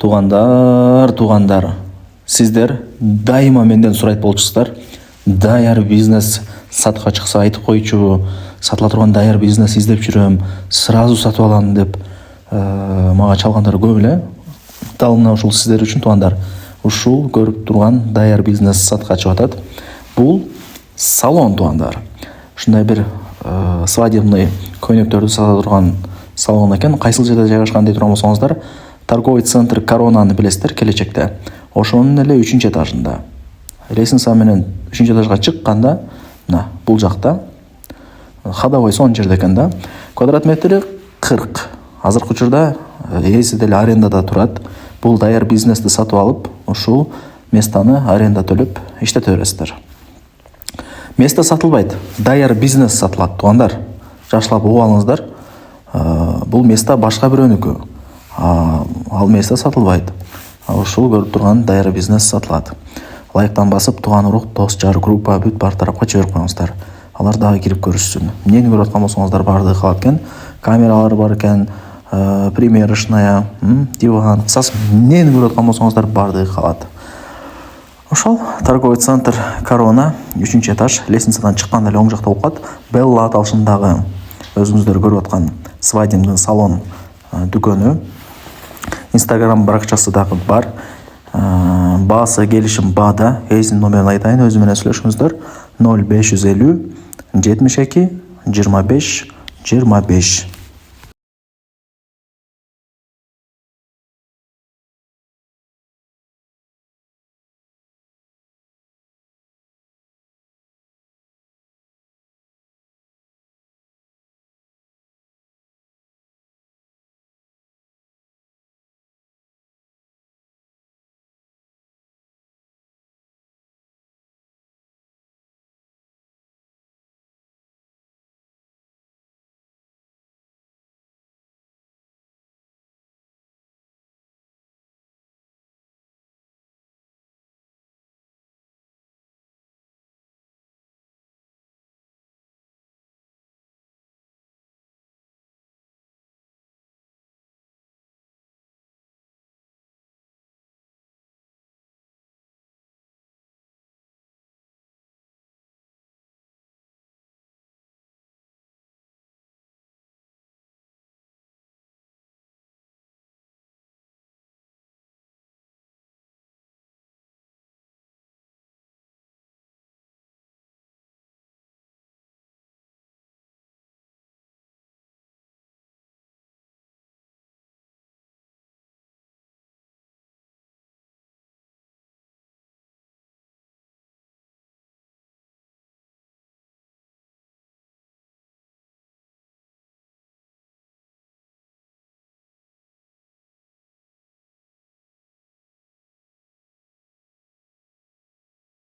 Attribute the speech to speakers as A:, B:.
A: Туғандар, сіздер дайыма менден сұрайт болчусуздар. Даяр бизнес сатқа чыкса айтып койчу, сатыла турган даяр бизнес издеп жүрөм, сразу сатып алам деп мага чалгандар көп эле. Дал мына ушул сиздер үчүн туугандар. Ушул көрүп турган даяр бизнес сатка чыгып атат. Бул салон туугандар. Ушундай бир свадебный көйнөктөрдү сата турган салон экен. Кайсыл жерде жайгашкан дей турган болсоңуздар, торговый центр Коронаны билесиздер, келечекте. Ошонун эле 3-этажында. Лестница менен 3-этажга чыкканда, мына бул жакта ходовой сонун жерде экен да. Квадрат метри 40. Азыркы учурда ээси деле арендада турат. Бул даяр бизнести сатып алып, ушул местаны аренда төлөп иштете бересиздер. Место сатылбайт, даяр бизнес сатылат туугандар. Жакшылап угуп алыңыздар. Бул место башка бирөөнүкү. Ал место сатылбайт. Ушул көрүп турган даяр бизнес сатылат. Лайктан басып, туган урук, дос, жар, группа, бүт бар тарапка жиберип коюңуздар. Алар дагы кирип көрүшсүн. Эмнени көрүп аткан болсоңуздар баардыгы калат экен. Камералар бар экен, примерочная, диван, кысасы эмнени көрүп аткан болсоңуздар баардыгы калат. Ошол торговый центр Корона, 3-этаж, лестницадан чыкканда эле оң жакта окуат. Белла аталышындагы өзүңүздөр көрүп аткан свадебный салон дүкөнү. Инстаграм баракчасы дагы бар. Баасы келишим бада. Эйсин номерин айтайын, өзү менен сүйлөшүңүздөр. 0550 72 25 25.